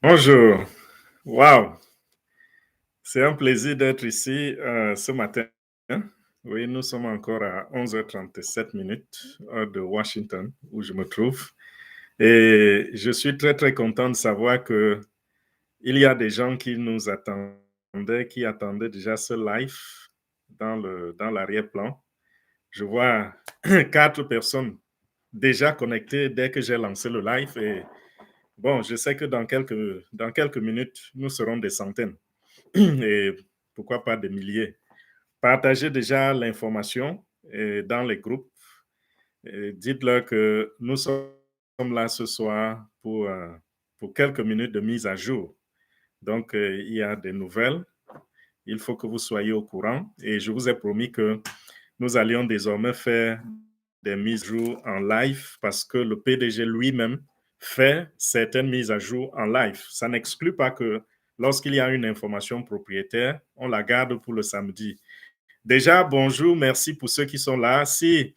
Bonjour. Waouh, c'est un plaisir d'être ici ce matin. Oui, nous sommes encore à 11h37 minutes, heure de Washington, où je me trouve. Et je suis très, très content de savoir que il y a des gens qui nous attendaient, qui attendaient déjà ce live dans l'arrière-plan. Je vois 4 personnes déjà connectées dès que j'ai lancé le live. Et bon, je sais que dans quelques minutes, nous serons des centaines. Et pourquoi pas des milliers. Partagez déjà l'information dans les groupes. Et dites-leur que nous sommes là ce soir pour quelques minutes de mise à jour. Donc, il y a des nouvelles. Il faut que vous soyez au courant. Et je vous ai promis que nous allions désormais faire des mises à jour en live parce que le PDG lui-même fait certaines mises à jour en live. Ça n'exclut pas que lorsqu'il y a une information propriétaire, on la garde pour le samedi. Déjà, bonjour, merci pour ceux qui sont là. Si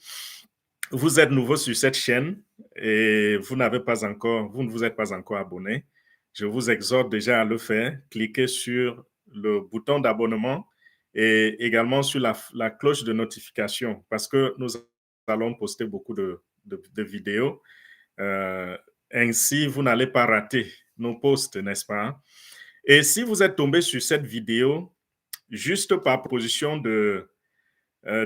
vous êtes nouveau sur cette chaîne et vous ne vous êtes pas encore abonné, je vous exhorte déjà à le faire. Cliquez sur le bouton d'abonnement et également sur la cloche de notification parce que nous allons poster beaucoup de vidéos. Euh, Ainsi, vous n'allez pas rater nos posts, n'est-ce pas? Et si vous êtes tombé sur cette vidéo juste par proposition de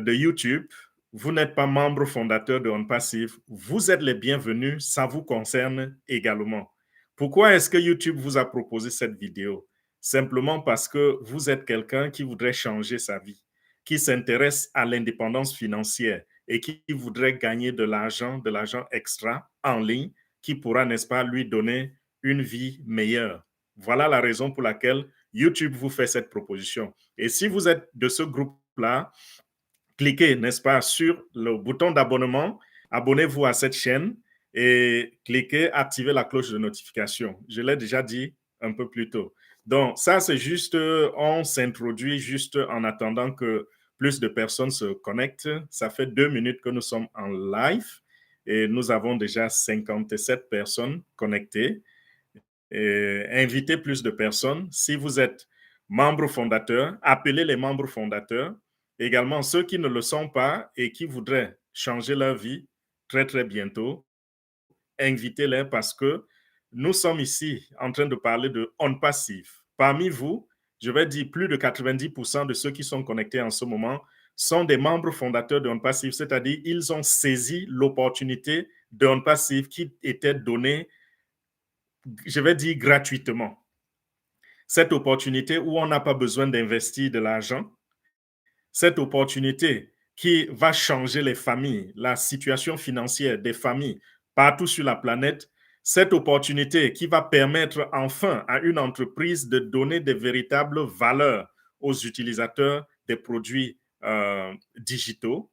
YouTube, vous n'êtes pas membre fondateur de OnPassive, vous êtes les bienvenus, ça vous concerne également. Pourquoi est-ce que YouTube vous a proposé cette vidéo? Simplement parce que vous êtes quelqu'un qui voudrait changer sa vie, qui s'intéresse à l'indépendance financière et qui voudrait gagner de l'argent extra en ligne qui pourra, n'est-ce pas, lui donner une vie meilleure. Voilà la raison pour laquelle YouTube vous fait cette proposition. Et si vous êtes de ce groupe-là, cliquez, n'est-ce pas, sur le bouton d'abonnement, abonnez-vous à cette chaîne et cliquez, activez la cloche de notification. Je l'ai déjà dit un peu plus tôt. Donc, ça, c'est juste, on s'introduit juste en attendant que plus de personnes se connectent. Ça fait 2 minutes que nous sommes en live et nous avons déjà 57 personnes connectées. Et invitez plus de personnes. Si vous êtes membre fondateur, appelez les membres fondateurs. Également, ceux qui ne le sont pas et qui voudraient changer leur vie très, très bientôt, invitez-les parce que nous sommes ici en train de parler de On Passive. Parmi vous, je vais dire plus de 90% de ceux qui sont connectés en ce moment sont des membres fondateurs de On Passive, c'est-à-dire ils ont saisi l'opportunité de On Passive qui était donnée, je vais dire gratuitement. Cette opportunité où on n'a pas besoin d'investir de l'argent, cette opportunité qui va changer les familles, la situation financière des familles partout sur la planète, cette opportunité qui va permettre enfin à une entreprise de donner des véritables valeurs aux utilisateurs des produits digitaux.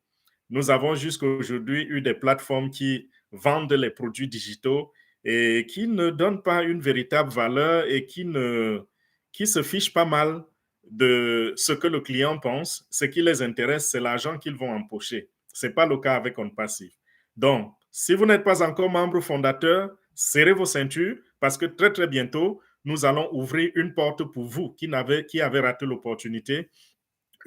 Nous avons jusqu'à aujourd'hui eu des plateformes qui vendent les produits digitaux et qui ne donnent pas une véritable valeur et qui se fichent pas mal de ce que le client pense. Ce qui les intéresse, c'est l'argent qu'ils vont empocher. Ce n'est pas le cas avec OnPassive. Donc, si vous n'êtes pas encore membre fondateur, serrez vos ceintures parce que très, très bientôt, nous allons ouvrir une porte pour vous qui avez raté l'opportunité.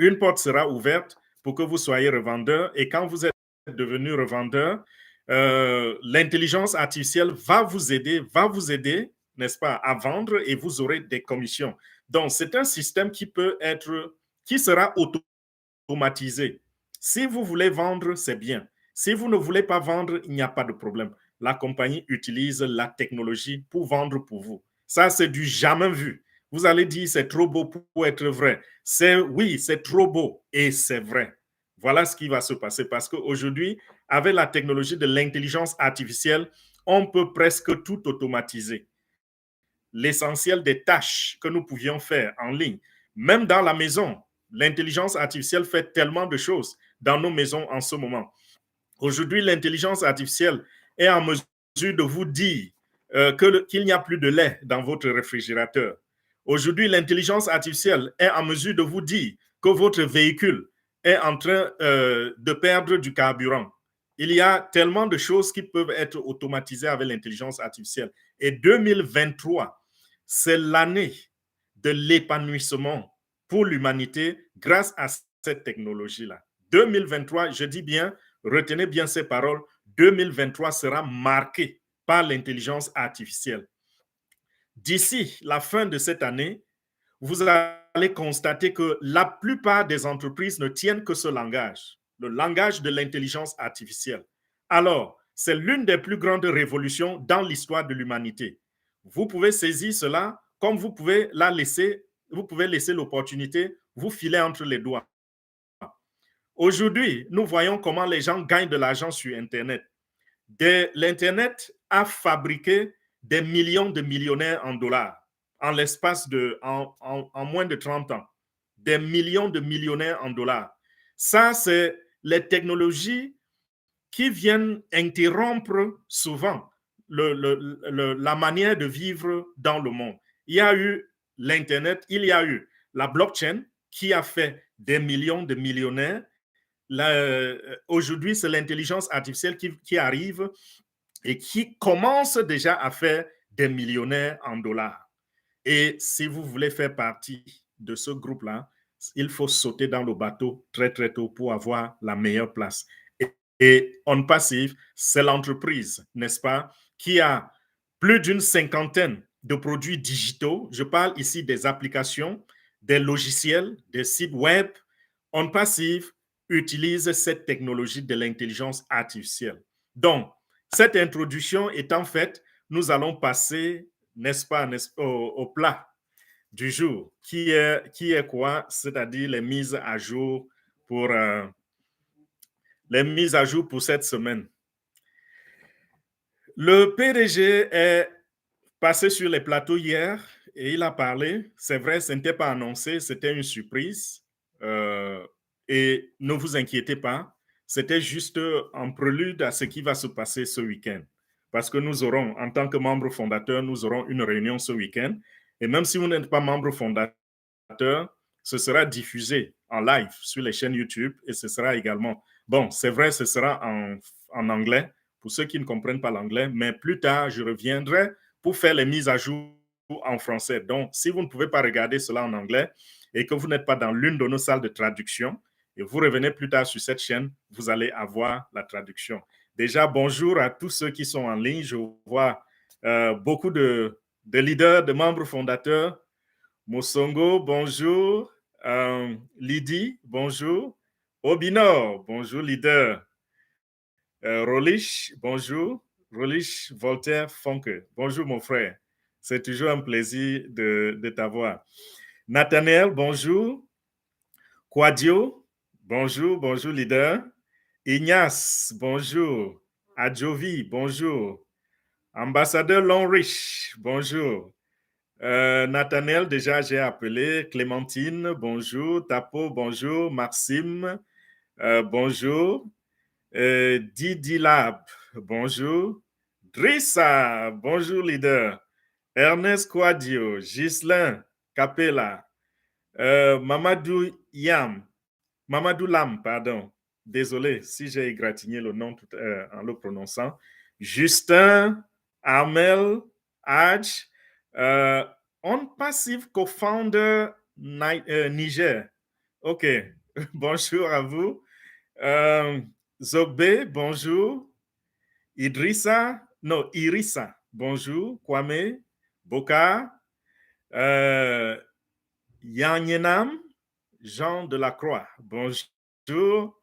Une porte sera ouverte pour que vous soyez revendeur et quand vous êtes devenu revendeur, l'intelligence artificielle va vous aider, n'est-ce pas, à vendre et vous aurez des commissions. Donc, c'est un système qui sera automatisé. Si vous voulez vendre, c'est bien. Si vous ne voulez pas vendre, il n'y a pas de problème. La compagnie utilise la technologie pour vendre pour vous. Ça, c'est du jamais vu. Vous allez dire c'est trop beau pour être vrai. Oui, c'est trop beau et c'est vrai. Voilà ce qui va se passer parce qu'aujourd'hui, avec la technologie de l'intelligence artificielle, on peut presque tout automatiser. L'essentiel des tâches que nous pouvions faire en ligne, même dans la maison, l'intelligence artificielle fait tellement de choses dans nos maisons en ce moment. Aujourd'hui, l'intelligence artificielle est en mesure de vous dire qu'il n'y a plus de lait dans votre réfrigérateur. Aujourd'hui, l'intelligence artificielle est en mesure de vous dire que votre véhicule est en train de perdre du carburant. Il y a tellement de choses qui peuvent être automatisées avec l'intelligence artificielle. Et 2023, c'est l'année de l'épanouissement pour l'humanité grâce à cette technologie-là. 2023, je dis bien, retenez bien ces paroles, 2023 sera marqué par l'intelligence artificielle. D'ici la fin de cette année, vous allez constater que la plupart des entreprises ne tiennent que ce langage, le langage de l'intelligence artificielle. Alors, c'est l'une des plus grandes révolutions dans l'histoire de l'humanité. Vous pouvez saisir cela comme vous pouvez laisser l'opportunité vous filer entre les doigts. Aujourd'hui, nous voyons comment les gens gagnent de l'argent sur Internet. L'Internet a fabriqué des millions de millionnaires en dollars en l'espace en moins de 30 ans. Des millions de millionnaires en dollars. Ça, c'est les technologies qui viennent interrompre souvent la manière de vivre dans le monde. Il y a eu l'Internet, il y a eu la blockchain qui a fait des millions de millionnaires. Aujourd'hui, c'est l'intelligence artificielle qui arrive et qui commence déjà à faire des millionnaires en dollars. Et si vous voulez faire partie de ce groupe-là, il faut sauter dans le bateau très, très tôt pour avoir la meilleure place. Et On Passive, c'est l'entreprise, n'est-ce pas, qui a plus d'une cinquantaine de produits digitaux. Je parle ici des applications, des logiciels, des sites web. On Passive utilise cette technologie de l'intelligence artificielle. Donc, cette introduction étant faite, nous allons passer, n'est-ce pas, au plat du jour, qui est quoi? C'est-à-dire les mises à jour pour cette semaine. Le PDG est passé sur les plateaux hier et il a parlé. C'est vrai, ce n'était pas annoncé, c'était une surprise. Et ne vous inquiétez pas, c'était juste un prélude à ce qui va se passer ce week-end. Parce que nous aurons, en tant que membre fondateur, nous aurons une réunion ce week-end. Et même si vous n'êtes pas membre fondateur, ce sera diffusé en live sur les chaînes YouTube et ce sera également, bon, c'est vrai, ce sera en anglais pour ceux qui ne comprennent pas l'anglais, mais plus tard, je reviendrai pour faire les mises à jour en français. Donc, si vous ne pouvez pas regarder cela en anglais et que vous n'êtes pas dans l'une de nos salles de traduction, et vous revenez plus tard sur cette chaîne, vous allez avoir la traduction. Déjà, bonjour à tous ceux qui sont en ligne. Je vois beaucoup de leaders, de membres fondateurs. Mosongo, bonjour. Lydie, bonjour. Obinor, bonjour, leader. Rolich, bonjour. Rolich Voltaire Fonke, bonjour mon frère. C'est toujours un plaisir de t'avoir. Nathaniel, bonjour. Quadio, bonjour, bonjour leader. Ignace, bonjour. Adjovi, bonjour. Ambassadeur Longrich, bonjour. Nathaniel, déjà j'ai appelé. Clémentine, bonjour. Tapo, bonjour. Maxime, bonjour. Didi Lab, bonjour. Drissa, bonjour leader. Ernest Quadio, Ghislain Capella, Mamadou Lam, pardon. Désolé si j'ai égratigné le nom en le prononçant. Justin, Armel, Hadj, On Passive Co-founder Niger. OK, bonjour à vous. Zogbe, bonjour. Irissa, bonjour. Kwame, Boka, Yanyenam, Jean de la Croix, bonjour.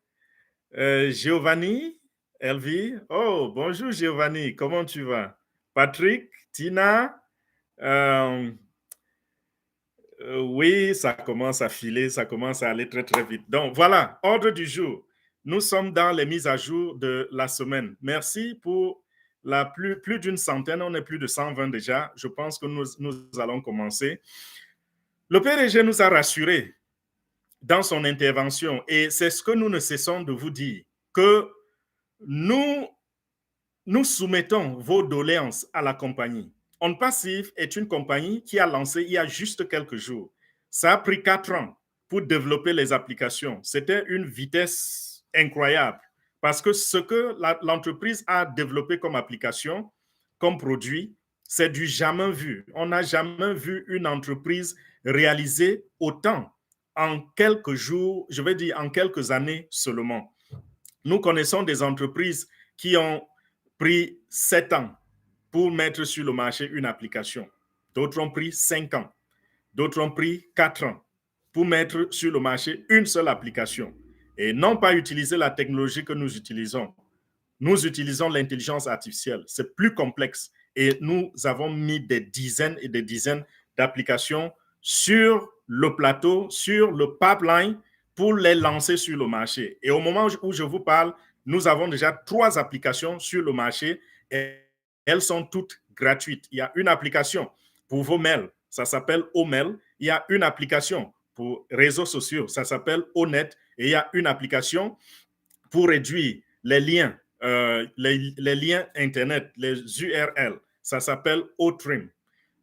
Giovanni, Elvie, oh, bonjour Giovanni, comment tu vas? Patrick, Tina, oui, ça commence à filer, ça commence à aller très, très vite. Donc, voilà, ordre du jour. Nous sommes dans les mises à jour de la semaine. Merci pour plus d'une centaine, on est plus de 120 déjà. Je pense que nous allons commencer. Le PDG nous a rassurés dans son intervention et c'est ce que nous ne cessons de vous dire, que nous soumettons vos doléances à la compagnie. On Passive est une compagnie qui a lancé il y a juste quelques jours. Ça a pris 4 ans pour développer les applications. C'était une vitesse incroyable parce que ce que l'entreprise a développé comme application, comme produit, C'est du jamais vu. On n'a jamais vu une entreprise réaliser autant en quelques jours, je vais dire en quelques années seulement. Nous connaissons des entreprises qui ont pris 7 ans pour mettre sur le marché une application. D'autres ont pris 5 ans. D'autres ont pris 4 ans pour mettre sur le marché une seule application et non pas utiliser la technologie que nous utilisons. Nous utilisons l'intelligence artificielle. C'est plus complexe et nous avons mis des dizaines et des dizaines d'applications sur le plateau, sur le pipeline pour les lancer sur le marché. Et au moment où je vous parle, nous avons déjà 3 applications sur le marché et elles sont toutes gratuites. Il y a une application pour vos mails, ça s'appelle Omail. Il y a une application pour réseaux sociaux, ça s'appelle Onet. Et il y a une application pour réduire les liens, les liens Internet, les URL. Ça s'appelle Otrim.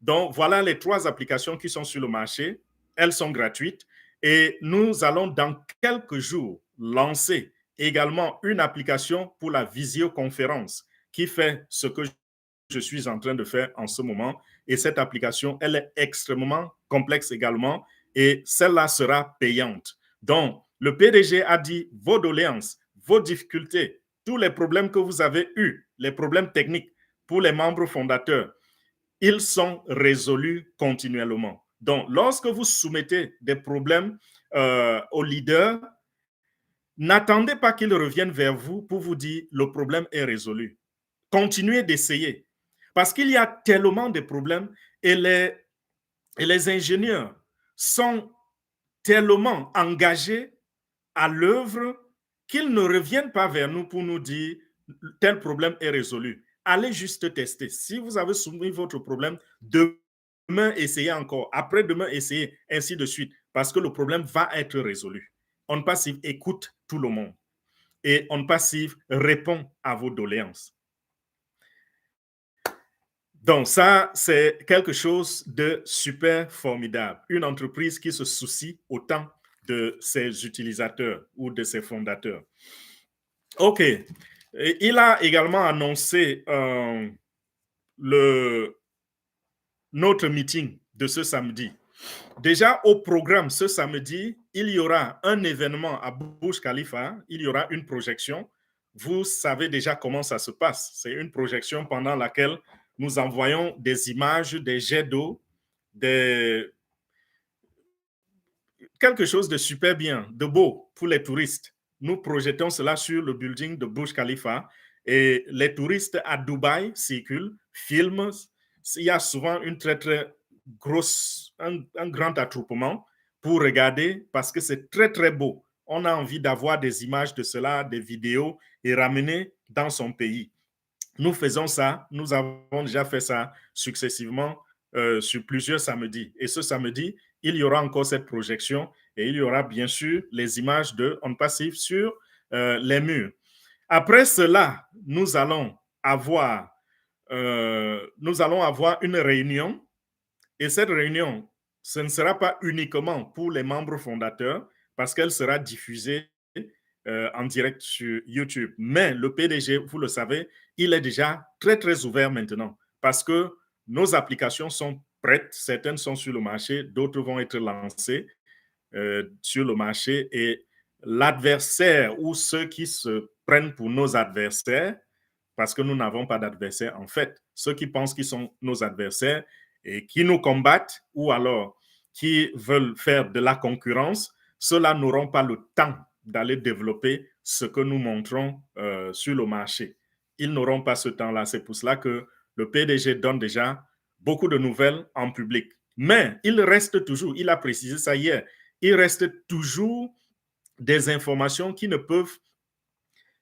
Donc, voilà les 3 applications qui sont sur le marché. Elles sont gratuites. Et nous allons, dans quelques jours, lancer également une application pour la visioconférence qui fait ce que je suis en train de faire en ce moment. Et cette application, elle est extrêmement complexe également. Et celle-là sera payante. Donc, le PDG a dit vos doléances, vos difficultés, tous les problèmes que vous avez eus, les problèmes techniques pour les membres fondateurs, ils sont résolus continuellement. Donc, lorsque vous soumettez des problèmes aux leaders, n'attendez pas qu'ils reviennent vers vous pour vous dire le problème est résolu. Continuez d'essayer. Parce qu'il y a tellement de problèmes et les ingénieurs sont tellement engagés à l'œuvre qu'ils ne reviennent pas vers nous pour nous dire tel problème est résolu. Allez juste tester. Si vous avez soumis votre problème, demain, essayez encore. Après-demain, essayez, ainsi de suite. Parce que le problème va être résolu. On Passive écoute tout le monde. Et On Passive répond à vos doléances. Donc ça, c'est quelque chose de super formidable. Une entreprise qui se soucie autant de ses utilisateurs ou de ses fondateurs. OK. Et il a également annoncé notre meeting de ce samedi. Déjà au programme ce samedi, il y aura un événement à Burj Khalifa, il y aura une projection. Vous savez déjà comment ça se passe. C'est une projection pendant laquelle nous envoyons des images, des jets d'eau, quelque chose de super bien, de beau pour les touristes. Nous projetons cela sur le building de Burj Khalifa et les touristes à Dubaï circulent, filment. Il y a souvent une très, très grosse, un grand attroupement pour regarder parce que c'est très, très beau. On a envie d'avoir des images de cela, des vidéos et ramener dans son pays. Nous faisons ça, nous avons déjà fait ça successivement sur plusieurs samedis. Et ce samedi, il y aura encore cette projection et il y aura bien sûr les images de On Passive sur les murs. Après cela, nous allons avoir une réunion et cette réunion, ce ne sera pas uniquement pour les membres fondateurs parce qu'elle sera diffusée en direct sur YouTube. Mais le PDG, vous le savez, il est déjà très, très ouvert maintenant parce que nos applications sont prêtes. Certaines sont sur le marché, d'autres vont être lancées sur le marché et l'adversaire ou ceux qui se prennent pour nos adversaires, parce que nous n'avons pas d'adversaires en fait, ceux qui pensent qu'ils sont nos adversaires et qui nous combattent ou alors qui veulent faire de la concurrence, ceux-là n'auront pas le temps d'aller développer ce que nous montrons sur le marché. Ils n'auront pas ce temps-là. C'est pour cela que le PDG donne déjà beaucoup de nouvelles en public. Mais il reste toujours, il a précisé ça hier, il reste toujours des informations qui ne peuvent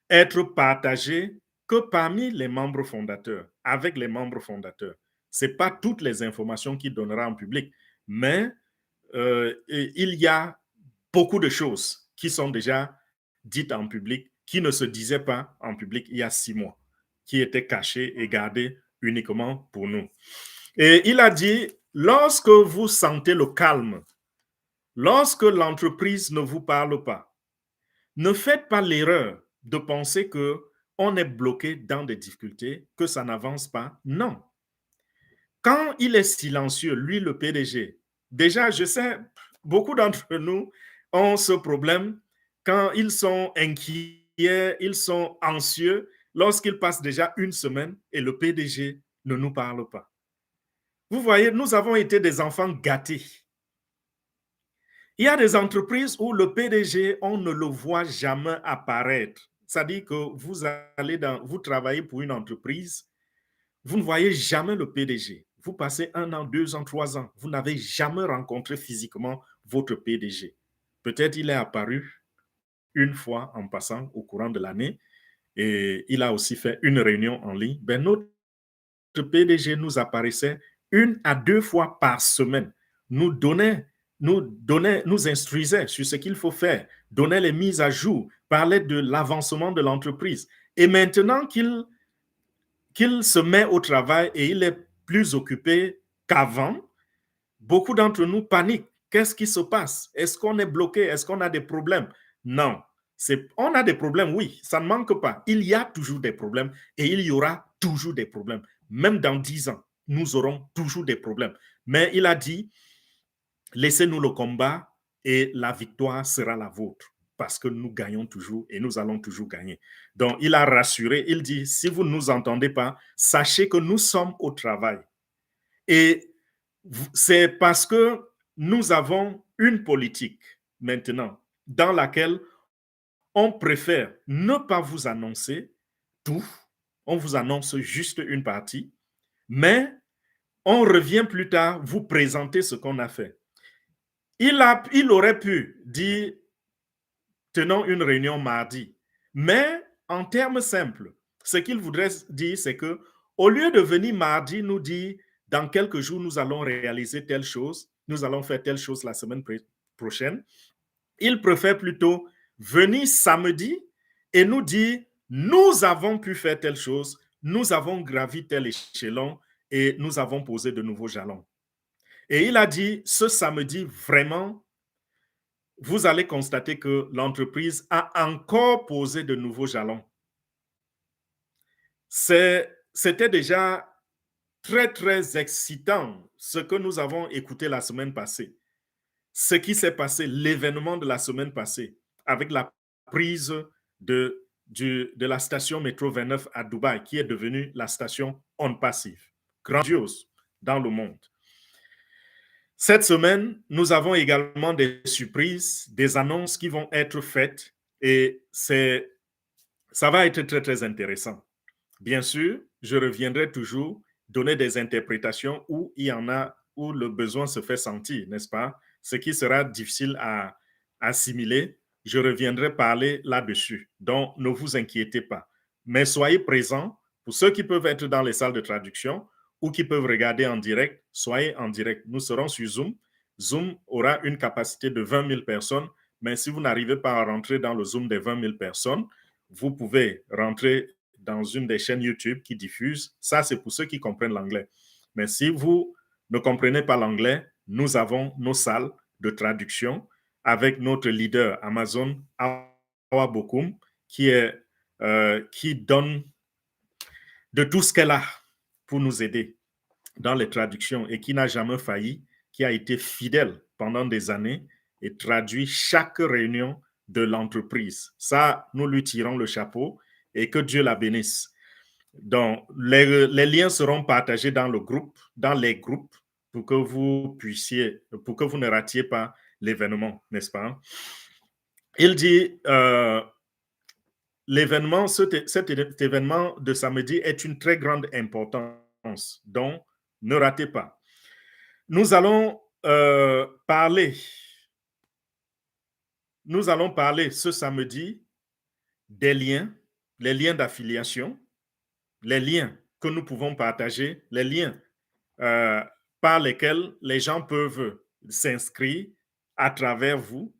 être partagées que parmi les membres fondateurs, avec les membres fondateurs. Ce n'est pas toutes les informations qu'il donnera en public, mais il y a beaucoup de choses qui sont déjà dites en public, qui ne se disaient pas en public il y a 6 mois, qui étaient cachées et gardées uniquement pour nous. Et il a dit, lorsque vous sentez le calme, lorsque l'entreprise ne vous parle pas, ne faites pas l'erreur de penser qu'on est bloqué dans des difficultés, que ça n'avance pas. Non. Quand il est silencieux, lui, le PDG, déjà, je sais, beaucoup d'entre nous ont ce problème quand ils sont inquiets, ils sont anxieux, lorsqu'ils passent déjà une semaine et le PDG ne nous parle pas. Vous voyez, nous avons été des enfants gâtés. Il y a des entreprises où le PDG, on ne le voit jamais apparaître. C'est-à-dire que vous travaillez pour une entreprise, vous ne voyez jamais le PDG. Vous passez 1 an, 2 ans, 3 ans, vous n'avez jamais rencontré physiquement votre PDG. Peut-être il est apparu une fois en passant au courant de l'année et il a aussi fait une réunion en ligne. Ben, notre PDG nous apparaissait 1 à 2 fois par semaine, nous instruisait sur ce qu'il faut faire, donnait les mises à jour, parlait de l'avancement de l'entreprise. Et maintenant qu'il se met au travail et il est plus occupé qu'avant, beaucoup d'entre nous paniquent. Qu'est-ce qui se passe? Est-ce qu'on est bloqué? Est-ce qu'on a des problèmes? Non. On a des problèmes, oui, ça ne manque pas. Il y a toujours des problèmes et il y aura toujours des problèmes. Même dans 10 ans, nous aurons toujours des problèmes. Mais il a dit, laissez-nous le combat et la victoire sera la vôtre parce que nous gagnons toujours et nous allons toujours gagner. Donc, il a rassuré, il dit, si vous ne nous entendez pas, sachez que nous sommes au travail. Et c'est parce que nous avons une politique maintenant dans laquelle on préfère ne pas vous annoncer tout, on vous annonce juste une partie, mais on revient plus tard vous présenter ce qu'on a fait. Il aurait pu dire, tenons une réunion mardi, mais en termes simples, ce qu'il voudrait dire, c'est que au lieu de venir mardi nous dire, dans quelques jours, nous allons réaliser telle chose, nous allons faire telle chose la semaine prochaine, il préfère plutôt venir samedi et nous dire, nous avons pu faire telle chose, nous avons gravi tel échelon et nous avons posé de nouveaux jalons. Et il a dit, ce samedi, vraiment, vous allez constater que l'entreprise a encore posé de nouveaux jalons. C'était déjà très, très excitant ce que nous avons écouté la semaine passée. Ce qui s'est passé, l'événement de la semaine passée, avec la prise de la station métro 29 à Dubaï, qui est devenue la station On Passive, grandiose dans le monde. Cette semaine, nous avons également des surprises, des annonces qui vont être faites et ça va être très, très intéressant. Bien sûr, je reviendrai toujours donner des interprétations où il y en a, où le besoin se fait sentir, n'est-ce pas? Ce qui sera difficile à assimiler, je reviendrai parler là-dessus. Donc, ne vous inquiétez pas. Mais soyez présents. Pour ceux qui peuvent être dans les salles de traduction ou qui peuvent regarder en direct, soyez en direct. Nous serons sur Zoom. Zoom aura une capacité de 20 000 personnes, mais si vous n'arrivez pas à rentrer dans le Zoom des 20 000 personnes, vous pouvez rentrer dans une des chaînes YouTube qui diffuse. Ça, c'est pour ceux qui comprennent l'anglais. Mais si vous ne comprenez pas l'anglais, nous avons nos salles de traduction avec notre leader Amazon, Awa Bokum, qui donne de tout ce qu'elle a pour nous aider dans les traductions et qui n'a jamais failli, qui a été fidèle pendant des années et traduit chaque réunion de l'entreprise. Ça, nous lui tirons le chapeau et que Dieu la bénisse. Donc, les liens seront partagés dans le groupe, dans les groupes, pour que vous ne ratiez pas l'événement, n'est-ce pas? Il dit, cet événement de samedi est une très grande importance, donc ne ratez pas. Nous allons parler ce samedi des liens, les liens d'affiliation, les liens que nous pouvons partager, les liens par lesquels les gens peuvent s'inscrire à travers vous.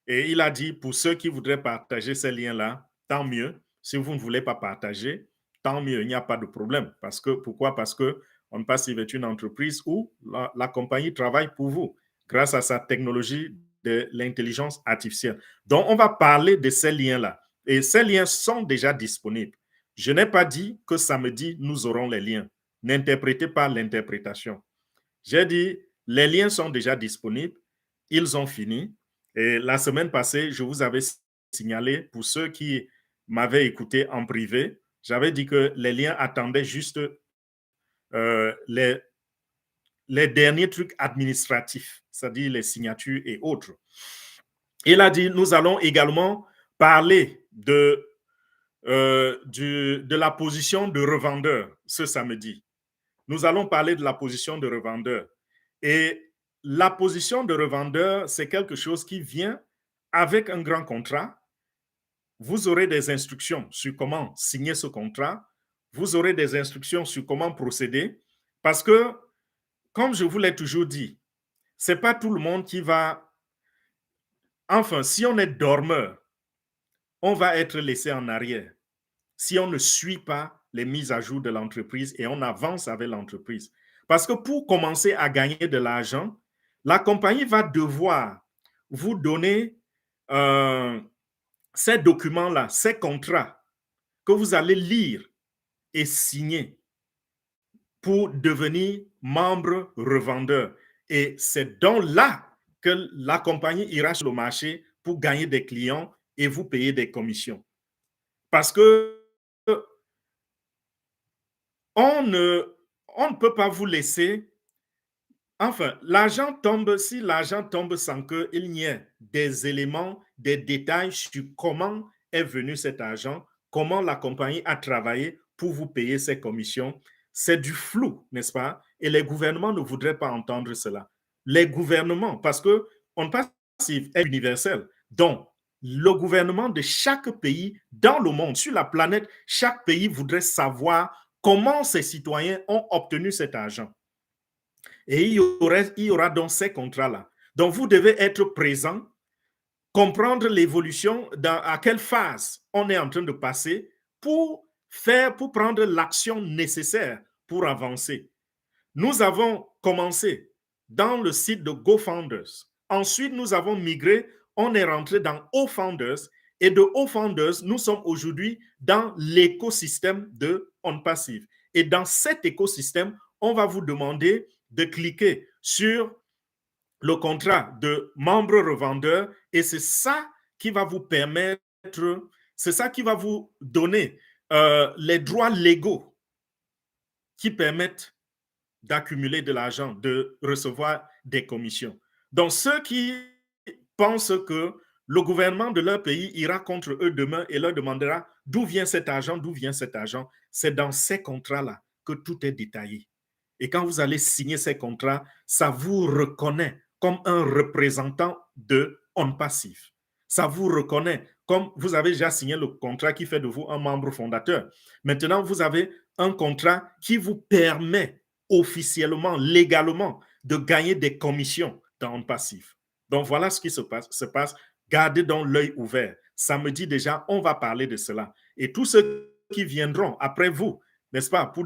Et il a dit, pour ceux qui voudraient partager ces liens-là, tant mieux. Si vous ne voulez pas partager, tant mieux, il n'y a pas de problème. Pourquoi? Parce que On Passive est une entreprise où la compagnie travaille pour vous grâce à sa technologie de l'intelligence artificielle. Donc, on va parler de ces liens-là. Et ces liens sont déjà disponibles. Je n'ai pas dit que samedi, nous aurons les liens. n'interprétez pas l'interprétation. J'ai dit, les liens sont déjà disponibles, ils ont fini. Et la semaine passée, je vous avais signalé, pour ceux qui m'avaient écouté en privé, j'avais dit que les liens attendaient juste les derniers trucs administratifs, c'est-à-dire les signatures et autres. Il a dit, nous allons également parler de la position de revendeur ce samedi. Nous allons parler de la position de revendeur. Et la position de revendeur, c'est quelque chose qui vient avec un grand contrat. Vous aurez des instructions sur comment signer ce contrat. Vous aurez des instructions sur comment procéder. Parce que, comme je vous l'ai toujours dit, ce n'est pas tout le monde qui va... Enfin, si on est dormeur, on va être laissé en arrière si on ne suit pas les mises à jour de l'entreprise et on avance avec l'entreprise. Parce que pour commencer à gagner de l'argent, la compagnie va devoir vous donner ces documents-là, ces contrats que vous allez lire et signer pour devenir membre revendeur. Et c'est donc là que la compagnie ira sur le marché pour gagner des clients et vous payer des commissions. Parce que on ne peut pas vous laisser. Enfin, l'argent tombe, si l'argent tombe sans qu'il n'y ait des éléments, des détails sur comment est venu cet argent, comment la compagnie a travaillé pour vous payer ses commissions. C'est du flou, n'est-ce pas? Et les gouvernements ne voudraient pas entendre cela. Les gouvernements, parce que on passe est universel. Donc, le gouvernement de chaque pays dans le monde, sur la planète, chaque pays voudrait savoir comment ses citoyens ont obtenu cet argent. Et il y aura donc ces contrats-là. Donc, vous devez être présent, comprendre l'évolution, à quelle phase on est en train de passer pour prendre l'action nécessaire pour avancer. Nous avons commencé dans le site de GoFounders. Ensuite, nous avons migré, on est rentré dans OFounders. Et de OFounders, nous sommes aujourd'hui dans l'écosystème de OnPassive. Et dans cet écosystème, on va vous demander de cliquer sur le contrat de membre revendeur et c'est ça qui va vous permettre, c'est ça qui va vous donner les droits légaux qui permettent d'accumuler de l'argent, de recevoir des commissions. Donc, ceux qui pensent que le gouvernement de leur pays ira contre eux demain et leur demandera d'où vient cet argent, c'est dans ces contrats-là que tout est détaillé. Et quand vous allez signer ces contrats, ça vous reconnaît comme un représentant de OnPassive. Ça vous reconnaît comme vous avez déjà signé le contrat qui fait de vous un membre fondateur. Maintenant, vous avez un contrat qui vous permet officiellement, légalement, de gagner des commissions dans OnPassive. Donc, voilà ce qui se passe. Gardez donc l'œil ouvert. Samedi déjà, on va parler de cela. Et tous ceux qui viendront après vous, n'est-ce pas, pour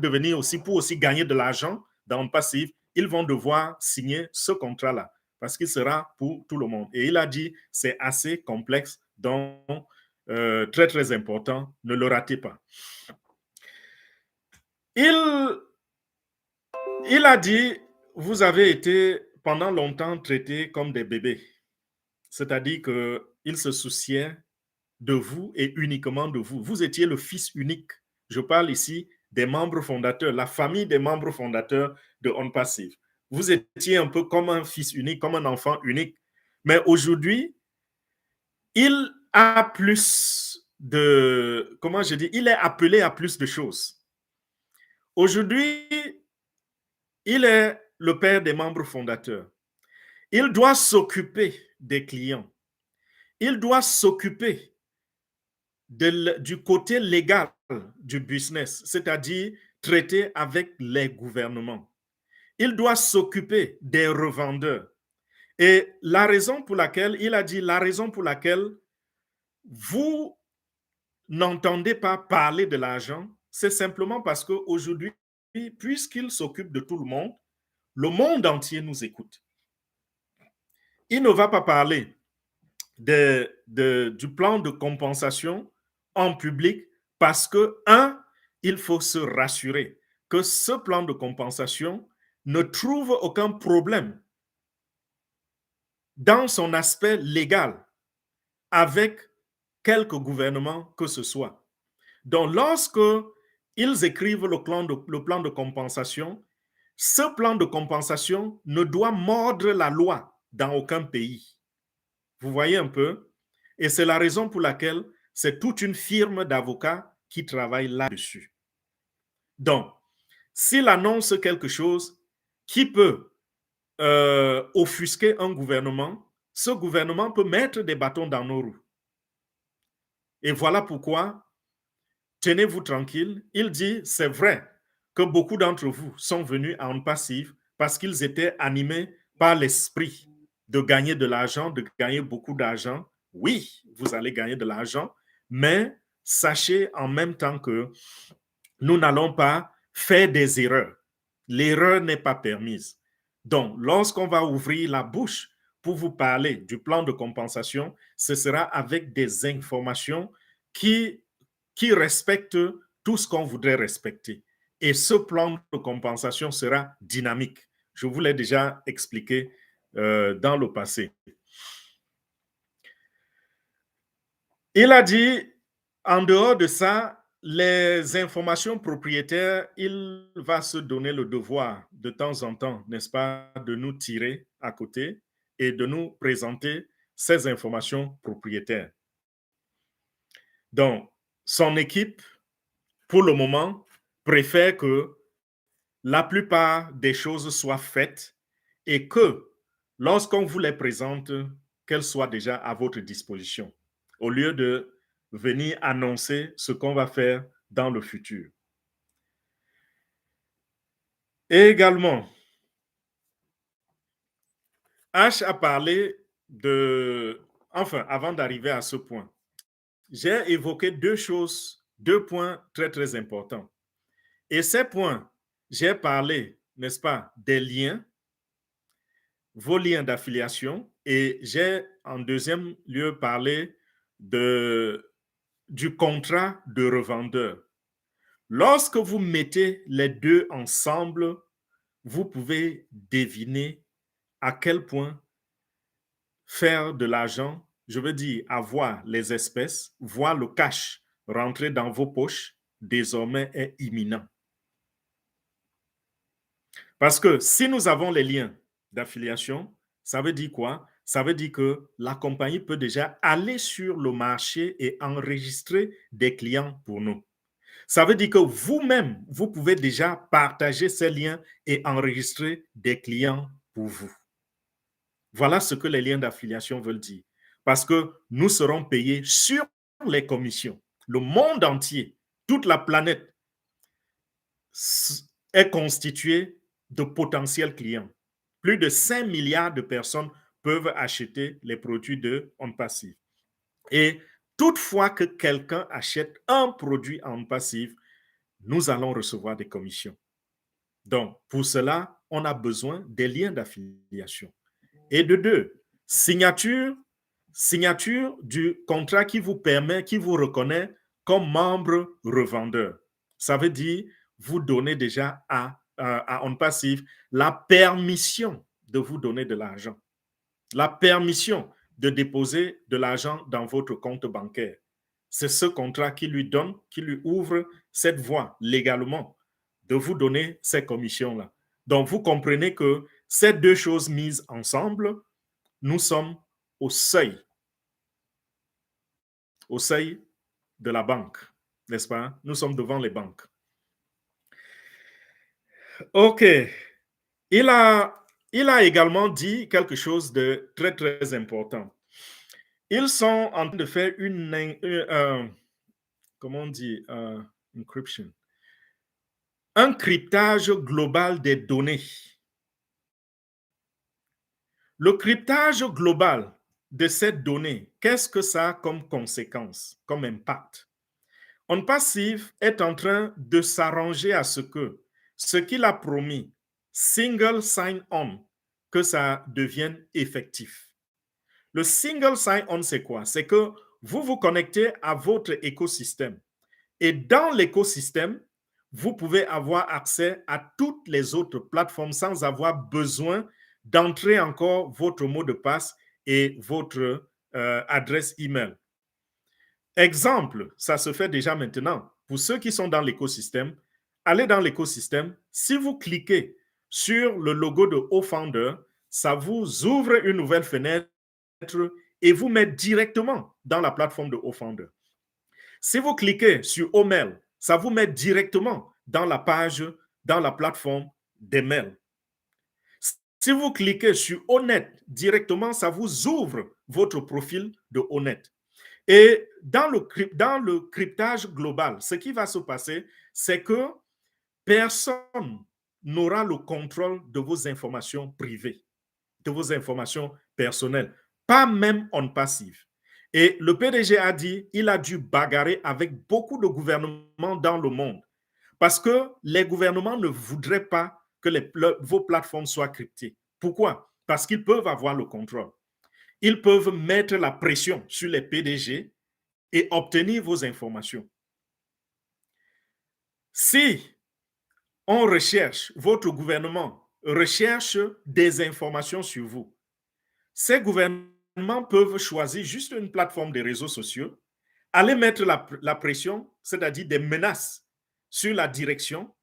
aussi gagner de l'argent dans OnPassive, ils vont devoir signer ce contrat-là parce qu'il sera pour tout le monde. Et il a dit, c'est assez complexe, donc très, très important. Ne le ratez pas. Il a dit, vous avez été pendant longtemps traités comme des bébés. C'est-à-dire qu'il se souciait de vous et uniquement de vous. Vous étiez le fils unique. Je parle ici des membres fondateurs, la famille des membres fondateurs de OnPassive. Vous étiez un peu comme un fils unique, comme un enfant unique. Mais aujourd'hui, il a plus de... Comment je dis? Il est appelé à plus de choses. Aujourd'hui, il est le père des membres fondateurs. Il doit s'occuper des clients. Il doit s'occuper du côté légal du business, c'est-à-dire traiter avec les gouvernements. Il doit s'occuper des revendeurs. Et la raison pour laquelle, il a dit, la raison pour laquelle vous n'entendez pas parler de l'argent, c'est simplement parce qu'aujourd'hui, puisqu'il s'occupe de tout le monde entier nous écoute. Il ne va pas parler du plan de compensation en public parce que, il faut se rassurer. que ce plan de compensation ne trouve aucun problème dans son aspect légal avec quelque gouvernement que ce soit. Donc, lorsque ils écrivent le plan de compensation, ce plan de compensation ne doit mordre la loi dans aucun pays. Vous voyez un peu? Et c'est la raison pour laquelle c'est toute une firme d'avocats qui travaille là-dessus. Donc, s'il annonce quelque chose qui peut offusquer un gouvernement, ce gouvernement peut mettre des bâtons dans nos roues. Et voilà pourquoi, tenez-vous tranquille, il dit, c'est vrai que beaucoup d'entre vous sont venus en passive parce qu'ils étaient animés par l'esprit de gagner de l'argent, de gagner beaucoup d'argent. Oui, vous allez gagner de l'argent, mais sachez en même temps que nous n'allons pas faire des erreurs. L'erreur n'est pas permise. Donc, lorsqu'on va ouvrir la bouche pour vous parler du plan de compensation, ce sera avec des informations qui respectent tout ce qu'on voudrait respecter. Et ce plan de compensation sera dynamique. Je vous l'ai déjà expliqué dans le passé. Il a dit, en dehors de ça, les informations propriétaires, il va se donner le devoir de temps en temps, n'est-ce pas, de nous tirer à côté et de nous présenter ces informations propriétaires. Donc, son équipe, pour le moment, préfère que la plupart des choses soient faites et que lorsqu'on vous les présente, qu'elles soient déjà à votre disposition, au lieu de venir annoncer ce qu'on va faire dans le futur. Et également, H a parlé de... Enfin, avant d'arriver à ce point, j'ai évoqué deux points très, très importants. Et ces points, j'ai parlé, n'est-ce pas, des liens, vos liens d'affiliation, et j'ai en deuxième lieu parlé du contrat de revendeur. Lorsque vous mettez les deux ensemble, vous pouvez deviner à quel point faire de l'argent, je veux dire avoir les espèces, voir le cash rentrer dans vos poches, désormais est imminent. Parce que si nous avons les liens d'affiliation, ça veut dire quoi? Ça veut dire que la compagnie peut déjà aller sur le marché et enregistrer des clients pour nous. Ça veut dire que vous-même, vous pouvez déjà partager ces liens et enregistrer des clients pour vous. Voilà ce que les liens d'affiliation veulent dire. Parce que nous serons payés sur les commissions. Le monde entier, toute la planète est constitué de potentiels clients. Plus de 5 milliards de personnes peuvent acheter les produits de OnPassive. Et toutefois que quelqu'un achète un produit en passive, nous allons recevoir des commissions. Donc, pour cela, on a besoin des liens d'affiliation. Et de deux, signature du contrat qui vous permet, qui vous reconnaît comme membre revendeur. Ça veut dire vous donnez déjà à OnPassive la permission de vous donner de l'argent, la permission de déposer de l'argent dans votre compte bancaire. C'est ce contrat qui lui donne, qui lui ouvre cette voie légalement de vous donner ces commissions-là. Donc, vous comprenez que ces deux choses mises ensemble, nous sommes au seuil de la banque, n'est-ce pas? Nous sommes devant les banques. OK. Il a également dit quelque chose de très, très important. Ils sont en train de faire comment on dit, encryption, un cryptage global des données. Le cryptage global de cette donnée, qu'est-ce que ça a comme conséquence, comme impact? OnPassive est en train de s'arranger à ce qu'il a promis, single sign-on, que ça devienne effectif. Le single sign-on, c'est quoi? C'est que vous vous connectez à votre écosystème. Et dans l'écosystème, vous pouvez avoir accès à toutes les autres plateformes sans avoir besoin d'entrer encore votre mot de passe et votre adresse email. Exemple, ça se fait déjà maintenant. Pour ceux qui sont dans l'écosystème, allez dans l'écosystème. Si vous cliquez sur le logo de OFounder, ça vous ouvre une nouvelle fenêtre et vous met directement dans la plateforme de OFounder. Si vous cliquez sur OMail, ça vous met directement dans la page, dans la plateforme des mails. Si vous cliquez sur Onet directement, ça vous ouvre votre profil de Onet. Et dans le cryptage global, ce qui va se passer, c'est que personne n'aura le contrôle de vos informations privées, de vos informations personnelles, pas même on passive. Et le PDG a dit qu'il a dû bagarrer avec beaucoup de gouvernements dans le monde parce que les gouvernements ne voudraient pas que vos plateformes soient cryptées. Pourquoi? Parce qu'ils peuvent avoir le contrôle. Ils peuvent mettre la pression sur les PDG et obtenir vos informations. Si on recherche, votre gouvernement recherche des informations sur vous, ces gouvernements peuvent choisir juste une plateforme des réseaux sociaux, aller mettre la pression, c'est-à-dire des menaces sur la direction.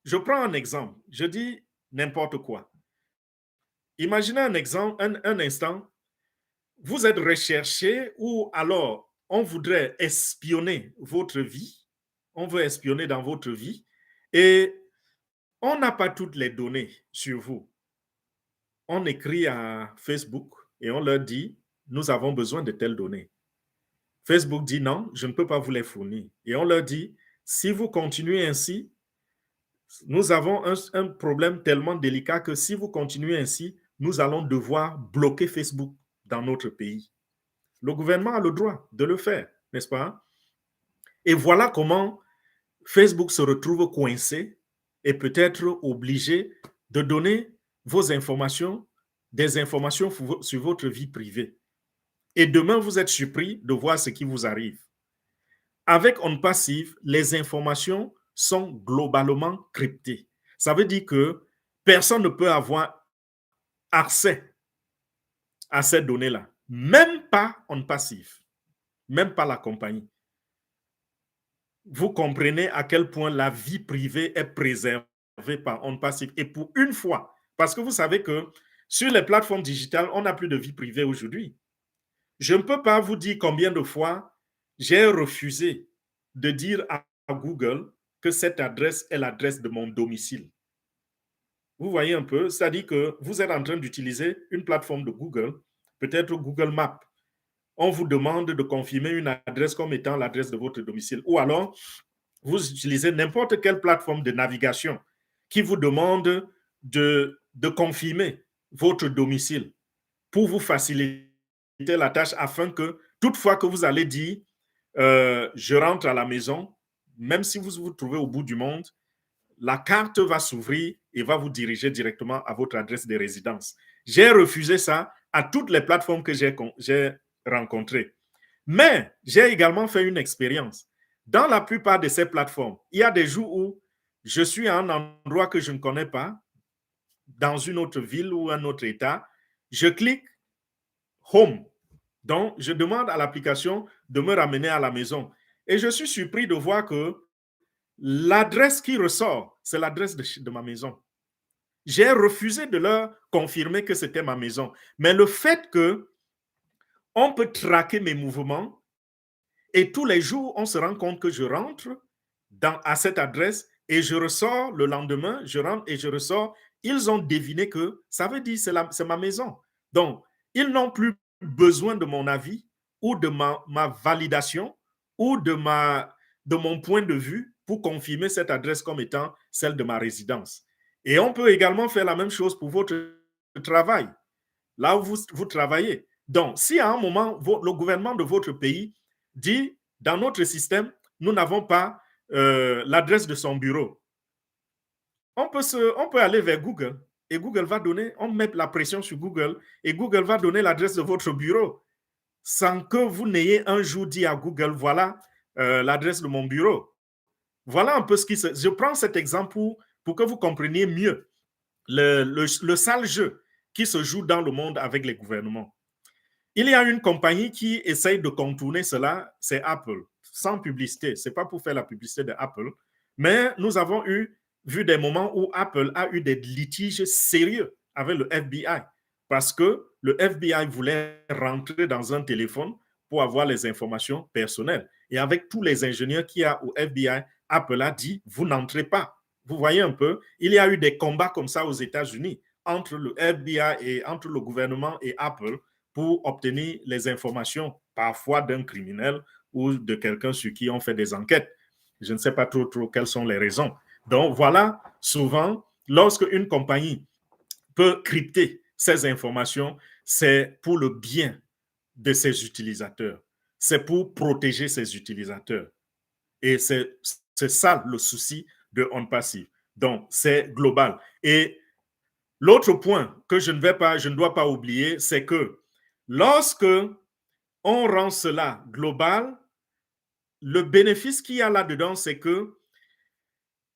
Je prends un exemple, je dis n'importe quoi. Imaginez un exemple, un instant, vous êtes recherché ou alors on voudrait espionner votre vie, on veut espionner dans votre vie et on n'a pas toutes les données sur vous. On écrit à Facebook et on leur dit, nous avons besoin de telles données. Facebook dit non, je ne peux pas vous les fournir. Et on leur dit, si vous continuez ainsi, nous avons un problème tellement délicat que si vous continuez ainsi, nous allons devoir bloquer Facebook dans notre pays. Le gouvernement a le droit de le faire, n'est-ce pas? Et voilà comment Facebook se retrouve coincé et peut-être obligé de donner vos informations, des informations sur votre vie privée. Et demain, vous êtes surpris de voir ce qui vous arrive. Avec OnPassive, les informations sont globalement cryptées. Ça veut dire que personne ne peut avoir accès à ces données-là, même pas OnPassive, même pas la compagnie. Vous comprenez à quel point la vie privée est préservée par OnPassive. Et pour une fois, parce que vous savez que sur les plateformes digitales, on n'a plus de vie privée aujourd'hui. Je ne peux pas vous dire combien de fois j'ai refusé de dire à Google que cette adresse est l'adresse de mon domicile. Vous voyez un peu, c'est-à-dire que vous êtes en train d'utiliser une plateforme de Google, peut-être Google Maps. On vous demande de confirmer une adresse comme étant l'adresse de votre domicile. Ou alors, vous utilisez n'importe quelle plateforme de navigation qui vous demande de confirmer votre domicile pour vous faciliter la tâche afin que, toutefois que vous allez dire je rentre à la maison, même si vous vous trouvez au bout du monde, la carte va s'ouvrir et va vous diriger directement à votre adresse de résidence. J'ai refusé ça à toutes les plateformes que j'ai rencontrées. Mais j'ai également fait une expérience. Dans la plupart de ces plateformes, il y a des jours où je suis à un endroit que je ne connais pas, dans une autre ville ou un autre État, je clique Home. Donc, je demande à l'application de me ramener à la maison. Et je suis surpris de voir que l'adresse qui ressort, c'est l'adresse de ma maison. J'ai refusé de leur confirmer que c'était ma maison. Mais le fait que on peut traquer mes mouvements et tous les jours, on se rend compte que je rentre à cette adresse et je ressors le lendemain, je rentre et je ressors. Ils ont deviné que ça veut dire que c'est ma maison. Donc, ils n'ont plus besoin de mon avis ou de ma validation ou de mon point de vue pour confirmer cette adresse comme étant celle de ma résidence. Et on peut également faire la même chose pour votre travail, là où vous travaillez. Donc, si à un moment, le gouvernement de votre pays dit, dans notre système, nous n'avons pas l'adresse de son bureau, on peut aller vers Google et Google va donner, on met la pression sur Google et Google va donner l'adresse de votre bureau sans que vous n'ayez un jour dit à Google, voilà l'adresse de mon bureau. voilà un peu ce qui se... Je prends cet exemple pour que vous compreniez mieux le sale jeu qui se joue dans le monde avec les gouvernements. Il y a une compagnie qui essaye de contourner cela, c'est Apple, sans publicité. Ce n'est pas pour faire la publicité de Apple, mais nous avons vu des moments où Apple a eu des litiges sérieux avec le FBI parce que le FBI voulait rentrer dans un téléphone pour avoir les informations personnelles. Et avec tous les ingénieurs qu'il y a au FBI, Apple a dit, vous n'entrez pas. Vous voyez un peu, il y a eu des combats comme ça aux États-Unis entre le FBI et entre le gouvernement et Apple pour obtenir les informations parfois d'un criminel ou de quelqu'un sur qui on fait des enquêtes. Je ne sais pas trop quelles sont les raisons. Donc voilà, souvent, lorsque une compagnie peut crypter ces informations, c'est pour le bien de ses utilisateurs. C'est pour protéger ses utilisateurs. Et c'est ça le souci de OnPassive. Donc, c'est global. Et l'autre point que je ne dois pas oublier, c'est que lorsque on rend cela global, le bénéfice qu'il y a là-dedans, c'est que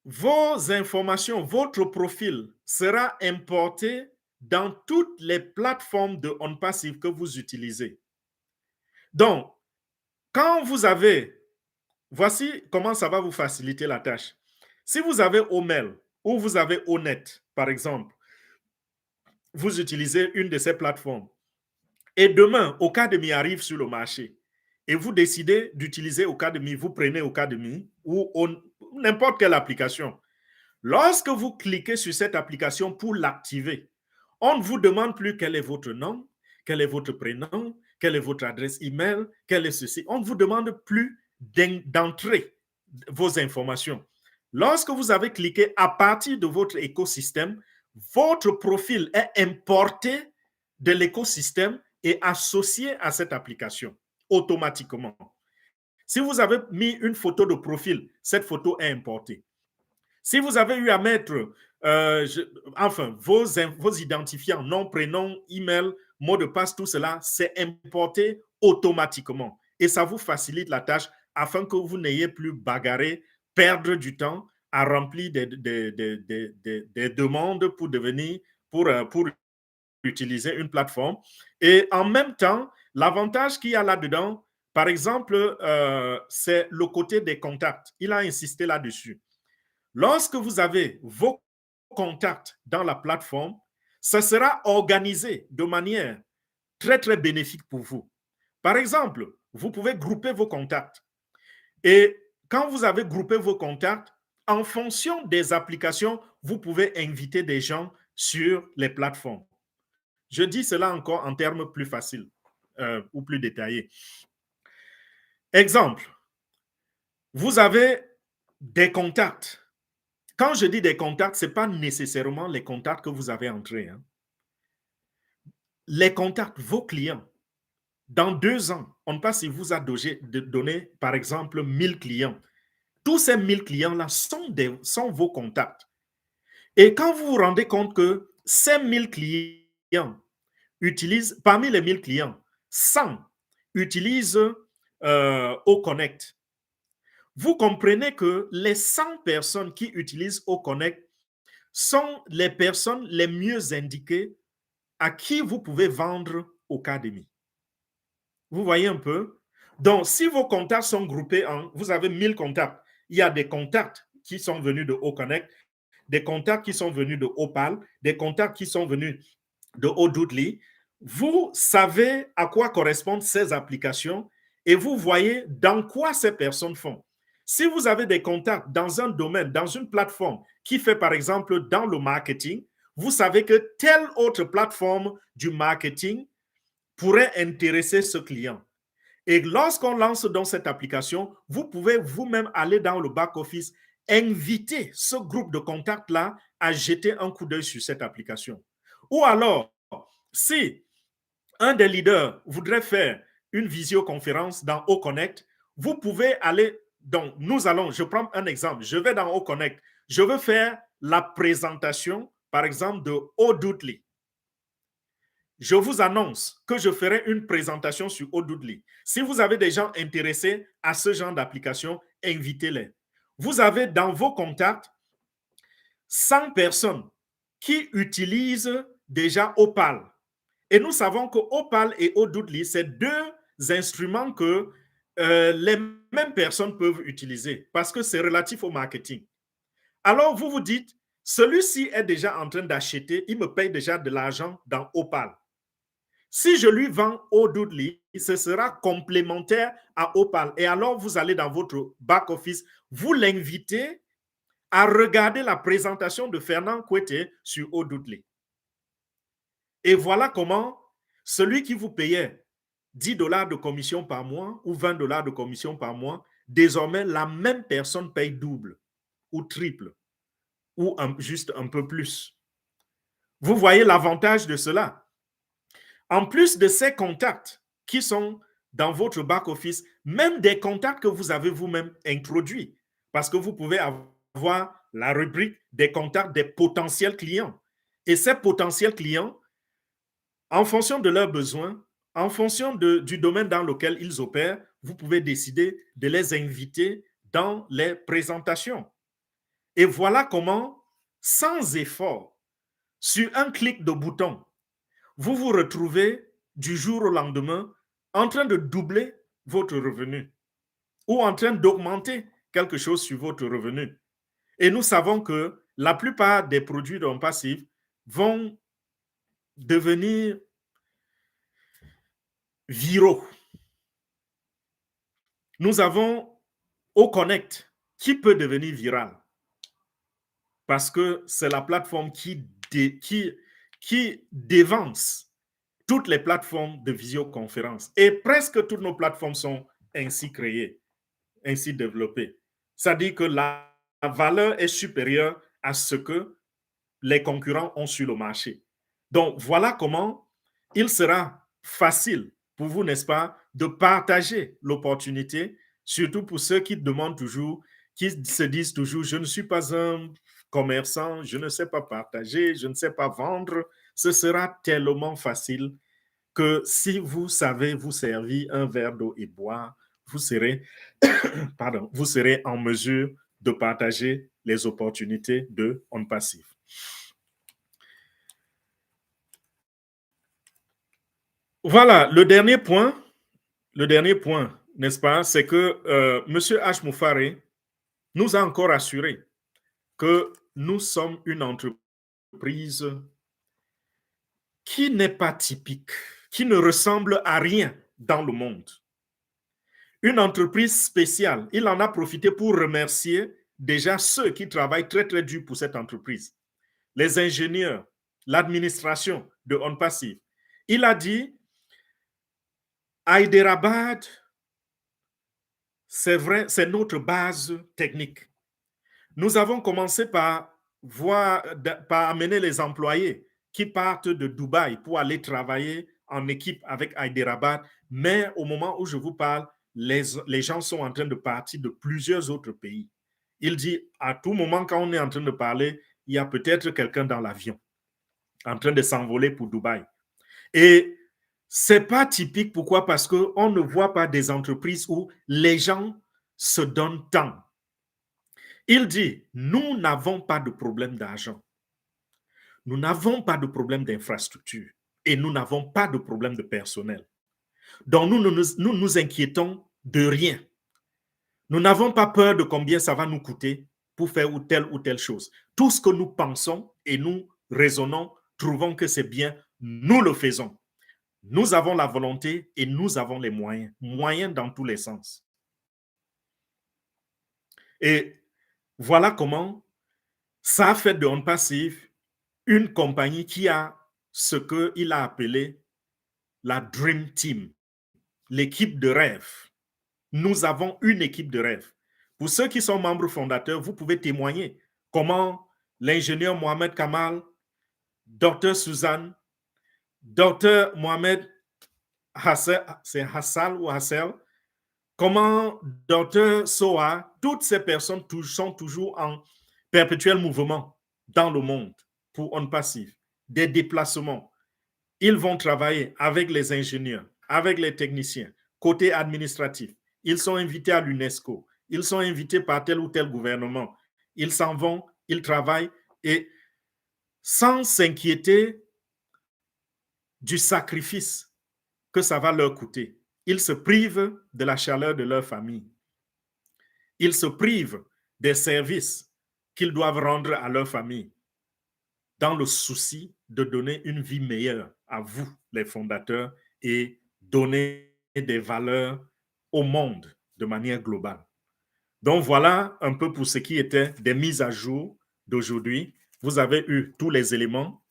vos informations, votre profil sera importé dans toutes les plateformes de OnPassive que vous utilisez. Donc, quand vous avez, voici comment ça va vous faciliter la tâche. Si vous avez Omail ou vous avez Onet, par exemple, vous utilisez une de ces plateformes. Et demain, Ocademy arrive sur le marché et vous décidez d'utiliser Ocademy, vous prenez Ocademy ou n'importe quelle application. Lorsque vous cliquez sur cette application pour l'activer, on ne vous demande plus quel est votre nom, quel est votre prénom, quelle est votre adresse email, quel est ceci. On ne vous demande plus d'entrer vos informations. Lorsque vous avez cliqué à partir de votre écosystème, votre profil est importé de l'écosystème et associé à cette application automatiquement. Si vous avez mis une photo de profil, cette photo est importée. Si vous avez eu à mettre vos identifiants, nom, prénom, email, mot de passe, tout cela, c'est importé automatiquement. Et ça vous facilite la tâche afin que vous n'ayez plus bagarré, perdre du temps à remplir des demandes pour devenir, pour utiliser une plateforme. Et en même temps, l'avantage qu'il y a là-dedans, par exemple, c'est le côté des contacts. Il a insisté là-dessus. Lorsque vous avez vos contacts dans la plateforme, ça sera organisé de manière très, très bénéfique pour vous. Par exemple, vous pouvez grouper vos contacts. Et quand vous avez groupé vos contacts, en fonction des applications, vous pouvez inviter des gens sur les plateformes. Je dis cela encore en termes plus faciles ou plus détaillés. Exemple, vous avez des contacts. Quand je dis des contacts, ce n'est pas nécessairement les contacts que vous avez entrés. Hein. Les contacts, vos clients. Dans 2 ans, on ne sait pas si vous a donné, par exemple, 1000 clients. Tous ces 1000 clients-là sont vos contacts. Et quand vous vous rendez compte que ces 1000 clients utilisent, parmi les 1000 clients, 100 utilisent OConnect. Vous comprenez que les 100 personnes qui utilisent OConnect sont les personnes les mieux indiquées à qui vous pouvez vendre Ocademy. Vous voyez un peu? Donc, si vos contacts sont groupés en... Vous avez 1000 contacts. Il y a des contacts qui sont venus de OConnect, des contacts qui sont venus de Opal, des contacts qui sont venus de Odoodly. Vous savez à quoi correspondent ces applications et vous voyez dans quoi ces personnes font. Si vous avez des contacts dans un domaine, dans une plateforme qui fait par exemple dans le marketing, vous savez que telle autre plateforme du marketing pourrait intéresser ce client. Et lorsqu'on lance dans cette application, vous pouvez vous-même aller dans le back-office, inviter ce groupe de contacts-là à jeter un coup d'œil sur cette application. Ou alors, si un des leaders voudrait faire une visioconférence dans OConnect, vous pouvez aller, donc je prends un exemple, je vais dans OConnect, je veux faire la présentation, par exemple, de Odoodly. Je vous annonce que je ferai une présentation sur Odoodly. Si vous avez des gens intéressés à ce genre d'application, invitez-les. vous avez dans vos contacts 100 personnes qui utilisent déjà Opal. Et nous savons que Opal et Ododly, c'est deux instruments que les mêmes personnes peuvent utiliser parce que c'est relatif au marketing. Alors, vous vous dites, celui-ci est déjà en train d'acheter, il me paye déjà de l'argent dans Opal. Si je lui vends Ododly, ce sera complémentaire à Opal. Et alors, vous allez dans votre back-office, vous l'invitez à regarder la présentation de Fernand Kouete sur Ododly. Et voilà comment celui qui vous payait 10 $ de commission par mois ou 20 $ de commission par mois, désormais, la même personne paye double ou triple ou juste un peu plus. Vous voyez l'avantage de cela. En plus de ces contacts qui sont dans votre back-office, même des contacts que vous avez vous-même introduits, parce que vous pouvez avoir la rubrique des contacts des potentiels clients. Et ces potentiels clients, en fonction de leurs besoins, en fonction du domaine dans lequel ils opèrent, vous pouvez décider de les inviter dans les présentations. Et voilà comment, sans effort, sur un clic de bouton, vous vous retrouvez du jour au lendemain en train de doubler votre revenu ou en train d'augmenter quelque chose sur votre revenu. Et nous savons que la plupart des produits de passif vont devenir viraux. Nous avons OConnect qui peut devenir viral parce que c'est la plateforme qui dévance toutes les plateformes de visioconférence. Et presque toutes nos plateformes sont ainsi créées, ainsi développées. Ça dit que la valeur est supérieure à ce que les concurrents ont sur le marché. Donc, voilà comment il sera facile pour vous, n'est-ce pas, de partager l'opportunité, surtout pour ceux qui demandent toujours, qui se disent toujours, je ne suis pas un commerçant, je ne sais pas partager, je ne sais pas vendre. Ce sera tellement facile que si vous savez vous servir un verre d'eau et boire, vous serez, vous serez en mesure de partager les opportunités de On Passif. Voilà, le dernier point, n'est-ce pas, c'est que M. H. Moufare nous a encore assuré que nous sommes une entreprise qui n'est pas typique, qui ne ressemble à rien dans le monde. Une entreprise spéciale. Il en a profité pour remercier déjà ceux qui travaillent très, très dur pour cette entreprise. Les ingénieurs, l'administration de On Passif. Il a dit, Hyderabad, c'est vrai, c'est notre base technique. Nous avons commencé par amener les employés qui partent de Dubaï pour aller travailler en équipe avec Hyderabad. Mais au moment où je vous parle, les gens sont en train de partir de plusieurs autres pays. Il dit, à tout moment, quand on est en train de parler, il y a peut-être quelqu'un dans l'avion en train de s'envoler pour Dubaï. Et ce n'est pas typique. Pourquoi? Parce qu'on ne voit pas des entreprises où les gens se donnent tant. Il dit, nous n'avons pas de problème d'argent. Nous n'avons pas de problème d'infrastructure et nous n'avons pas de problème de personnel. Donc, nous nous inquiétons de rien. Nous n'avons pas peur de combien ça va nous coûter pour faire ou telle chose. Tout ce que nous pensons et nous raisonnons, trouvons que c'est bien, nous le faisons. Nous avons la volonté et nous avons les moyens dans tous les sens. Et voilà comment ça a fait de On Passif une compagnie qui a ce qu'il a appelé la Dream Team, l'équipe de rêve. Nous avons une équipe de rêve. Pour ceux qui sont membres fondateurs, vous pouvez témoigner comment l'ingénieur Mohamed Kamal, Dr Suzanne, Dr Mohamed Hassel, c'est Hassal ou Hassel, comment Dr Soa, toutes ces personnes sont toujours en perpétuel mouvement dans le monde pour On Passif, des déplacements. Ils vont travailler avec les ingénieurs, avec les techniciens, côté administratif. Ils sont invités à l'UNESCO. Ils sont invités par tel ou tel gouvernement. Ils s'en vont, ils travaillent et sans s'inquiéter du sacrifice que ça va leur coûter. Ils se privent de la chaleur de leur famille. Ils se privent des services qu'ils doivent rendre à leur famille dans le souci de donner une vie meilleure à vous, les fondateurs, et donner des valeurs au monde de manière globale. Donc voilà un peu pour ce qui était des mises à jour d'aujourd'hui. Vous avez eu tous les éléments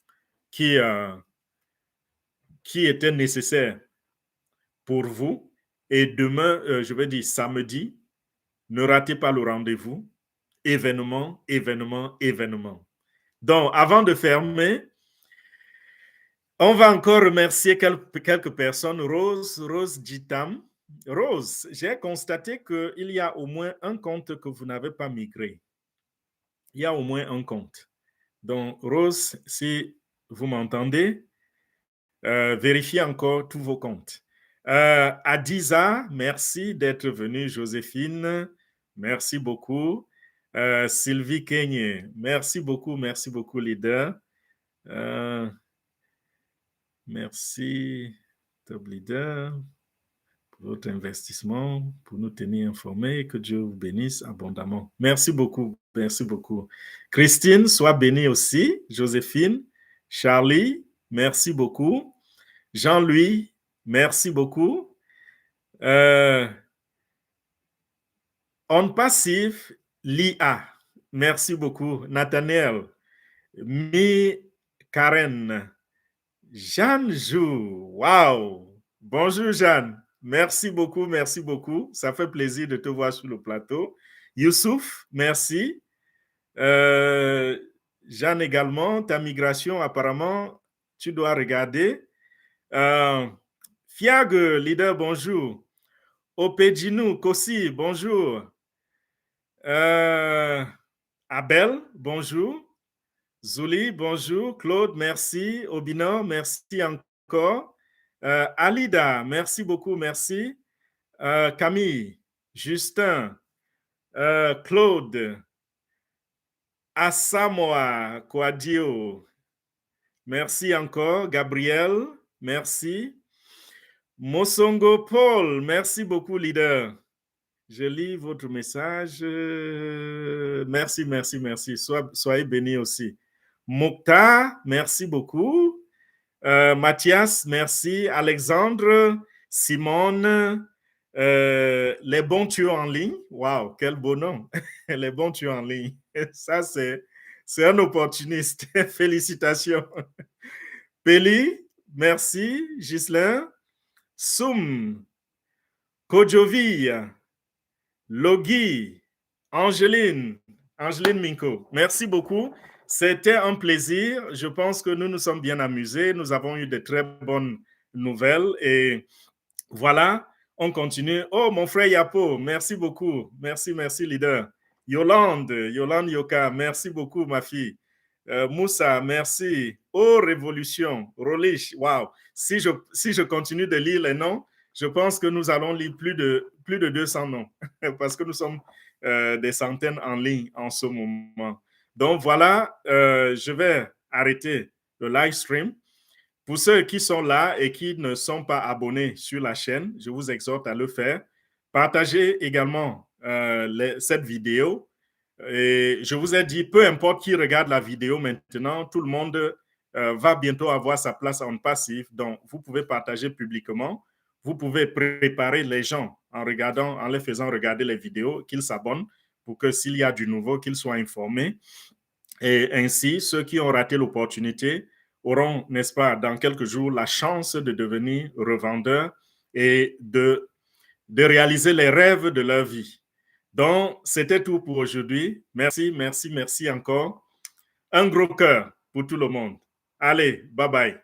qui étaient nécessaires pour vous. Et demain, je vais dire samedi, ne ratez pas le rendez-vous. Événement, événement, événement. Donc, avant de fermer, on va encore remercier quelques personnes. Rose Jitam. Rose, j'ai constaté qu'il y a au moins un compte que vous n'avez pas migré. Il y a au moins un compte. Donc, Rose, si vous m'entendez, vérifiez encore tous vos comptes. Adiza, merci d'être venue. Joséphine, merci beaucoup. Sylvie Kenye, merci beaucoup, leader. Merci, top leader, pour votre investissement, pour nous tenir informés. Que Dieu vous bénisse abondamment. Merci beaucoup, merci beaucoup. Christine, sois bénie aussi. Joséphine, Charlie, merci beaucoup. Jean-Louis, merci beaucoup. On passif, l'IA, merci beaucoup. Nathaniel, Karen, Jeanne Jou, wow. Bonjour Jeanne, merci beaucoup, merci beaucoup. Ça fait plaisir de te voir sur le plateau. Youssouf, merci. Jeanne également, ta migration apparemment, tu dois regarder. Fiag, leader, bonjour. Opedjinou, Kossi, bonjour. Abel, bonjour. Zouli, bonjour. Claude, merci. Obina, merci encore. Alida, merci beaucoup, merci. Camille, Justin, Claude, Asamoah Kouadio, merci encore. Gabriel, merci. Mosongo Paul, merci beaucoup, leader. Je lis votre message. Merci, merci, merci. Soyez bénis aussi. Mokhtar, merci beaucoup. Mathias, merci. Alexandre, Simone, les bons tueurs en ligne. Waouh, quel beau nom. Les bons tueurs en ligne. Ça, c'est un opportuniste. Félicitations. Peli, merci. Ghislain, Soum, Kojovi, Logi, Angeline Minko, merci beaucoup. C'était un plaisir. Je pense que nous nous sommes bien amusés. Nous avons eu de très bonnes nouvelles. Et voilà, on continue. Oh, mon frère Yapo, merci beaucoup. Merci, leader. Yolande Yoka, merci beaucoup, ma fille. Moussa, merci. Oh, Révolution, Rolich, wow. Si je continue de lire les noms, je pense que nous allons lire plus de 200 noms parce que nous sommes des centaines en ligne en ce moment. Donc voilà, je vais arrêter le live stream. Pour ceux qui sont là et qui ne sont pas abonnés sur la chaîne, je vous exhorte à le faire. Partagez également cette vidéo. Et je vous ai dit, peu importe qui regarde la vidéo maintenant, tout le monde va bientôt avoir sa place en passif. Donc, vous pouvez partager publiquement. Vous pouvez préparer les gens en les faisant regarder les vidéos, qu'ils s'abonnent pour que s'il y a du nouveau, qu'ils soient informés. Et ainsi, ceux qui ont raté l'opportunité auront, n'est-ce pas, dans quelques jours, la chance de devenir revendeurs et de réaliser les rêves de leur vie. Donc, c'était tout pour aujourd'hui. Merci encore. Un gros cœur pour tout le monde. Allez, bye bye.